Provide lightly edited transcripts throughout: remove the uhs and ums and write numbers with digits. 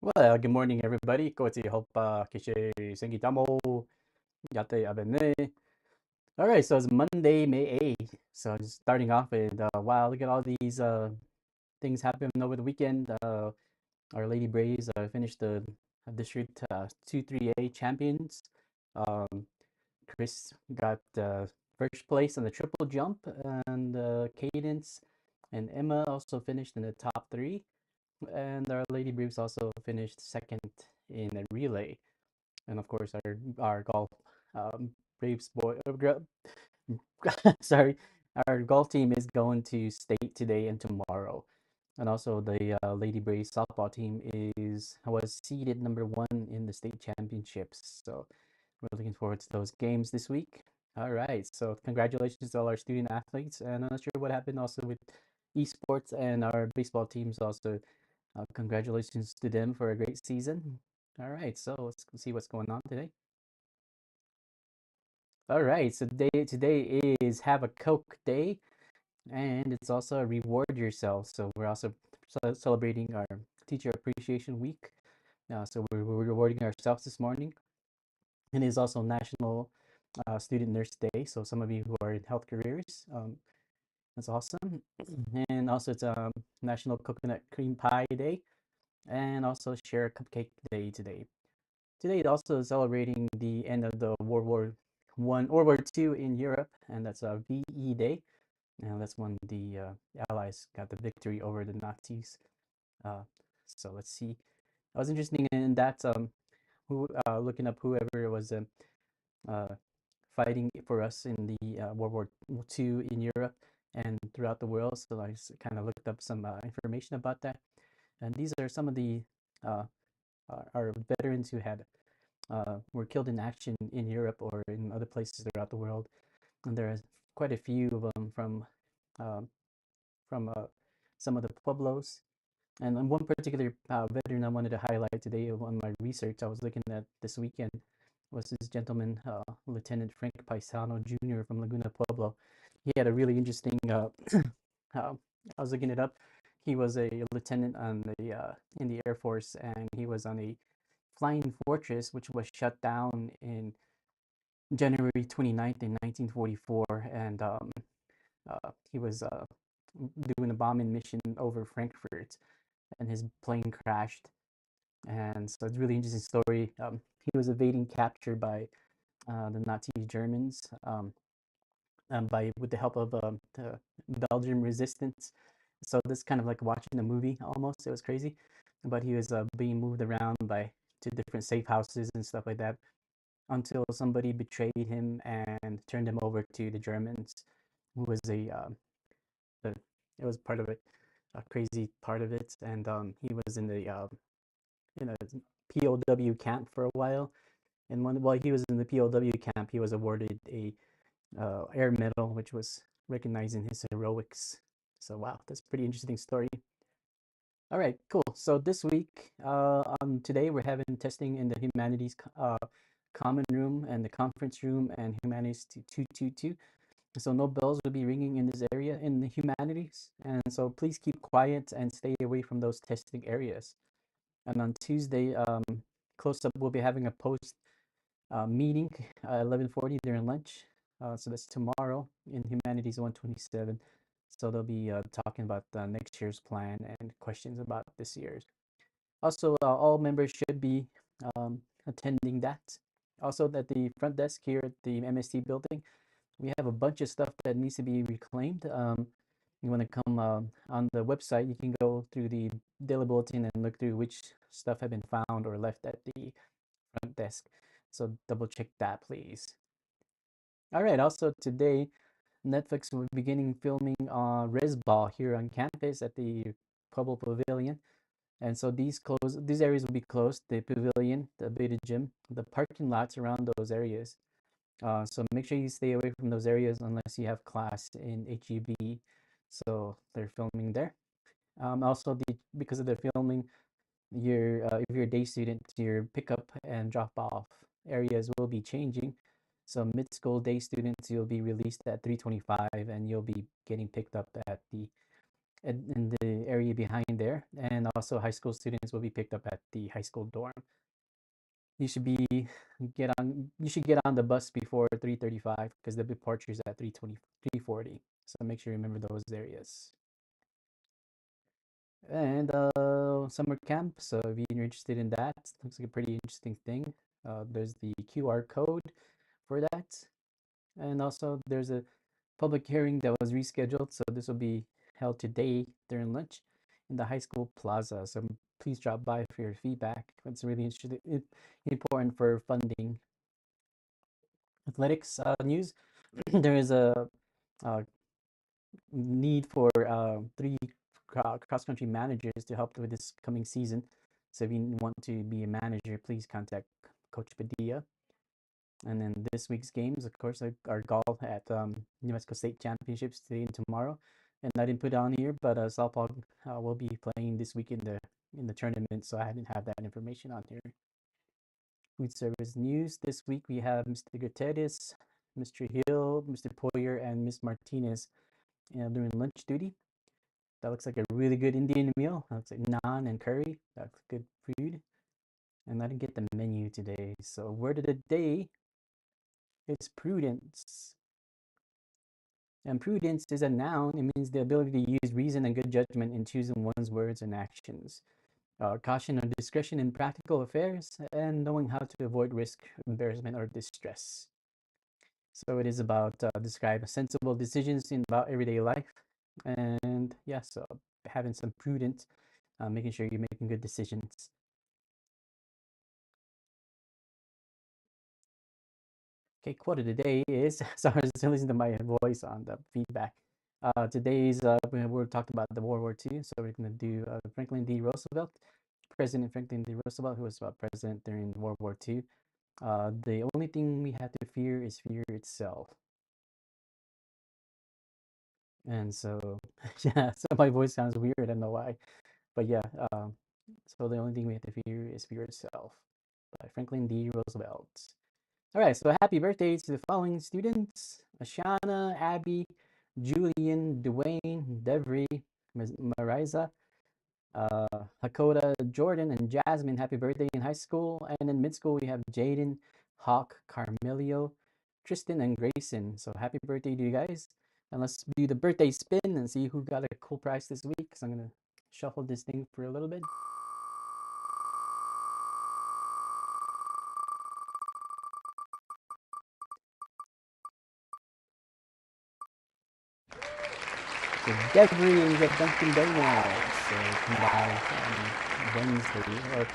Well, good morning, everybody. Kotsi Hopa Kishe Sengitamo Yate Abene. All right, so it's Monday, May 8th. So just starting off with wow, look at all these things happening over the weekend. Our Lady Braves finished the district 2-3A champions. Um, Chris got first place on the triple jump, and Cadence and Emma also finished in the top three. And our Lady Braves also finished second in a relay. And of course, our golf Braves boy, sorry, our golf team is going to state today and tomorrow. And also, the Lady Braves softball team was seeded number one in the state championships. So we're looking forward to those games this week. All right, so congratulations to all our student athletes. And I'm not sure what happened also with esports and our baseball teams also. Congratulations to them for a great season. All right, so let's see what's going on today. All right, so today is Have a Coke Day, and it's also a Reward Yourself. So we're also celebrating our Teacher Appreciation Week. So we're rewarding ourselves this morning, and it's also National Student Nurse Day. So some of you who are in health careers, that's awesome. And also it's National Coconut Cream Pie Day, and also Share a Cupcake Day today. Today, it also is celebrating the end of the World War II in Europe, and that's a VE Day. And that's when the Allies got the victory over the Nazis. Uh, so let's see. I was interested in that. Who looking up whoever was uh, fighting for us in the World War II in Europe and throughout the world. So I kind of looked up some information about that. And these are some of the uh, our veterans who had were killed in action in Europe or in other places throughout the world. And there are quite a few of them um, from some of the pueblos. And one particular veteran I wanted to highlight today on my research I was looking at this weekend was this gentleman, Lieutenant Frank Paisano Jr. from Laguna Pueblo. He had a really interesting. I was looking it up. He was a lieutenant on the in the Air Force, and he was on a flying fortress, which was shut down in January 29th in 1944, and he was doing a bombing mission over Frankfurt, and his plane crashed. And so it's a really interesting story. He was evading capture by the Nazi Germans by with the help of the Belgian resistance. So this kind of like watching a movie almost. It was crazy, but he was being moved around by to different safe houses and stuff like that until somebody betrayed him and turned him over to the Germans, who was the, it was part of it, a crazy part of it, and he was in a POW camp for a while, and while he was in the POW camp, he was awarded a air medal, which was recognizing his heroics. So wow, that's a pretty interesting story. All right, cool. So this week, today we're having testing in the humanities common room and the conference room and humanities 222. So no bells will be ringing in this area in the humanities, and so please keep quiet and stay away from those testing areas. And on Tuesday, close up, we'll be having a post meeting at 11:40 during lunch. So that's tomorrow in Humanities 127. So they'll be talking about next year's plan and questions about this year's. Also, all members should be attending that. Also, at the front desk here at the MST building, we have a bunch of stuff that needs to be reclaimed. You want to come on the website, you can go through the daily bulletin and look through which stuff have been found or left at the front desk. So double check that, please. All right. Also today, Netflix will be beginning filming Resball here on campus at the Pueblo Pavilion. And so these areas will be closed, the pavilion, the beta gym, the parking lots around those areas. So make sure you stay away from those areas unless you have class in HEB. So they're filming there. Also, because of the filming, your if you're a day student, your pickup and drop off areas will be changing. So mid-school day students, you'll be released at 3:25, and you'll be getting picked up at the in the area behind there, and also high school students will be picked up at the high school dorm. You should be you should get on the bus before 3:35 because the departure is at 3:20 3:40. So make sure you remember those areas. And summer camp. So if you're interested in that, looks like a pretty interesting thing. There's the QR code for that, and also there's a public hearing that was rescheduled. So this will be held today during lunch in the high school plaza. So please drop by for your feedback. It's really interesting, important for funding. Athletics news. There is a uh, need for three cross country managers to help with this coming season. So if you want to be a manager, please contact Coach Padilla. And then this week's games, of course, are golf at New Mexico State Championships today and tomorrow. And I didn't put it on here, but softball will be playing this week in the tournament, so I didn't have that information on here. Food service news this week we have Mr. Gutierrez, Mr. Hill, Mr. Poyer, and Miss Martinez doing lunch duty. That looks like a really good Indian meal. That looks like naan and curry. That's good food. And I didn't get the menu today. So word of the day is prudence. And prudence is a noun. It means the ability to use reason and good judgment in choosing one's words and actions. Caution or discretion in practical affairs, and knowing how to avoid risk, embarrassment, or distress. So it is about describe sensible decisions in about everyday life, and yeah, so having some prudence, making sure you're making good decisions. Okay, quote of the day is sorry, to listen to my voice on the feedback. Today's we talked about the World War II, so we're gonna do Franklin D. Roosevelt, President Franklin D. Roosevelt, who was president during World War II. The only thing we have to fear is fear itself. And so, yeah, so my voice sounds weird. I don't know why, but yeah. So the only thing we have to fear is fear itself, by Franklin D. Roosevelt. All right. So happy birthday to the following students: Ashana, Abby, Julian, Dwayne, Devry, Mariza, Hakoda, Jordan, and Jasmine. Happy birthday in high school. And in mid school, we have Jaden, Hawk, Carmelio, Tristan, and Grayson. So happy birthday to you guys. And let's do the birthday spin and see who got a cool prize this week. So I'm going to shuffle this thing for a little bit. So Devry and get Dunkin' Donuts. So come by on Wednesday or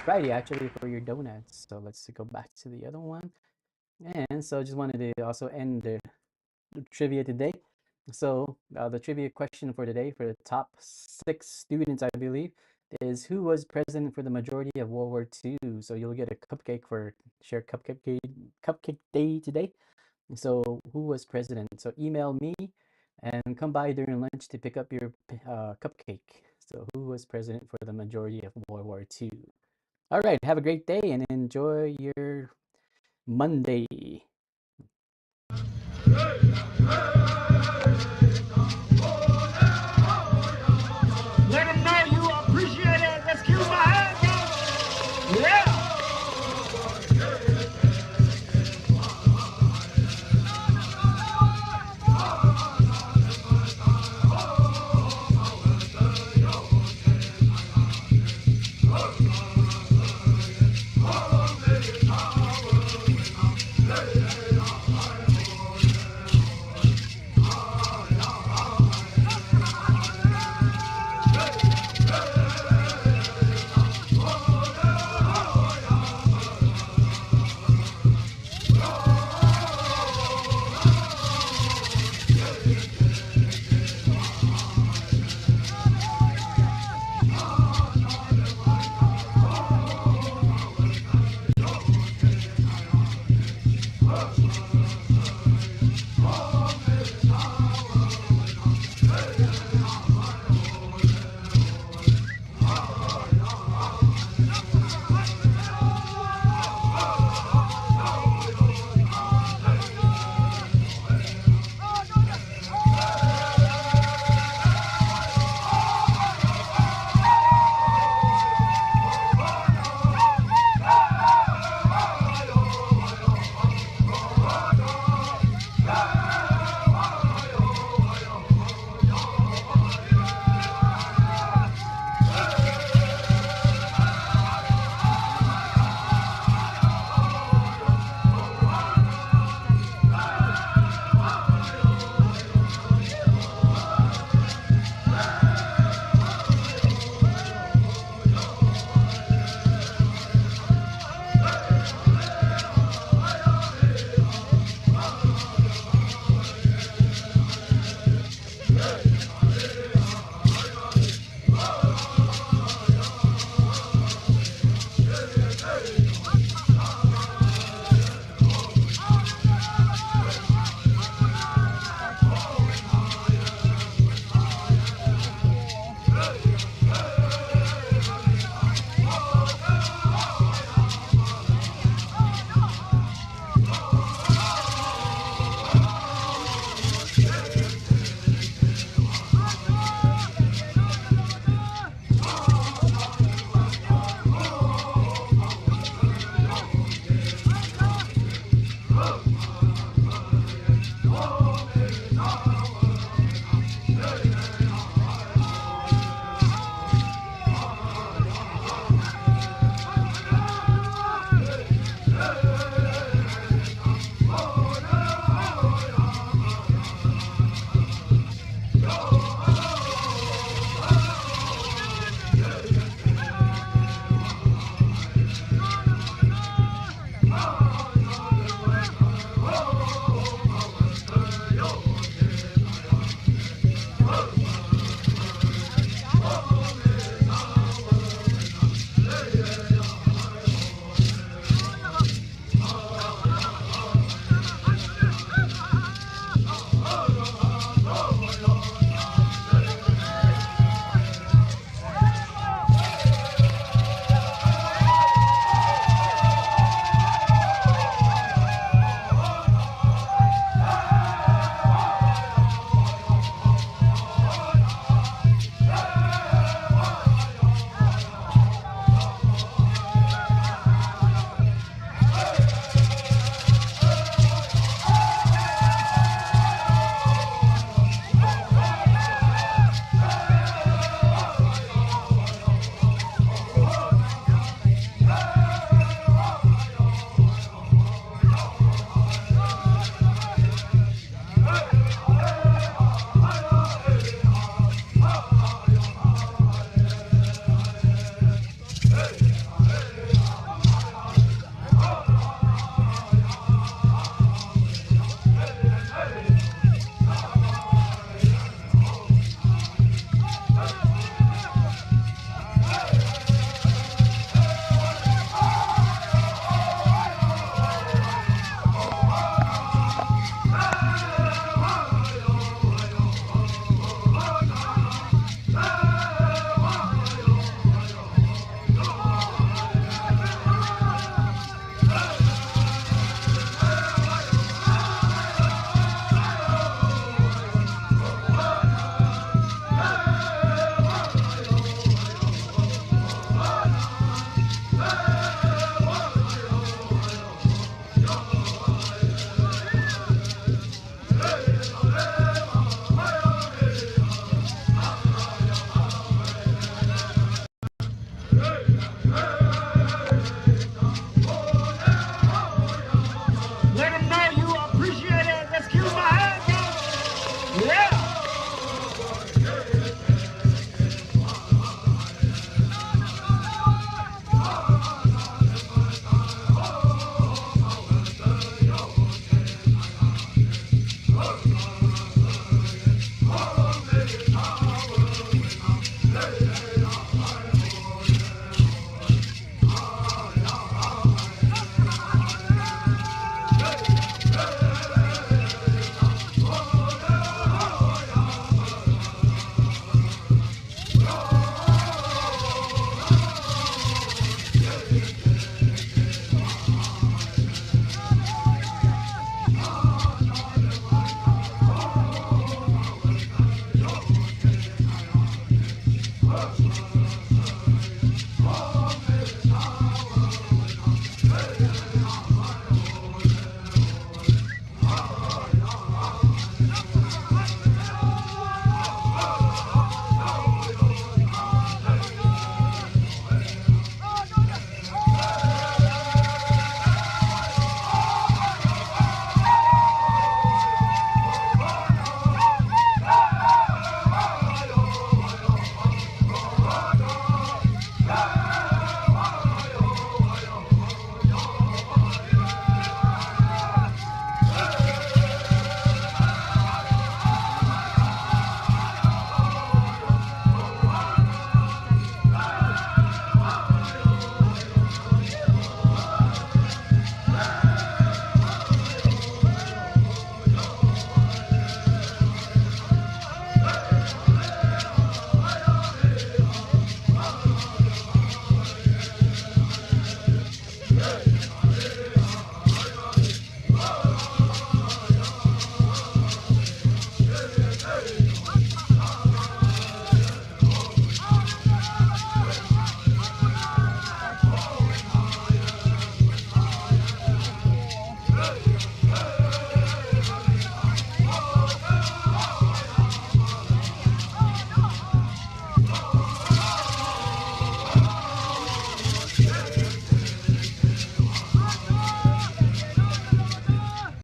Friday actually for your donuts. So let's go back to the other one. And so I just wanted to also end the trivia today. So the trivia question for today for the top 6 students, I believe, is who was president for the majority of World War II? So you'll get a cupcake for share cupcake day today. So who was president? So email me and come by during lunch to pick up your cupcake. So who was president for the majority of World War II? All right, have a great day and enjoy your Monday.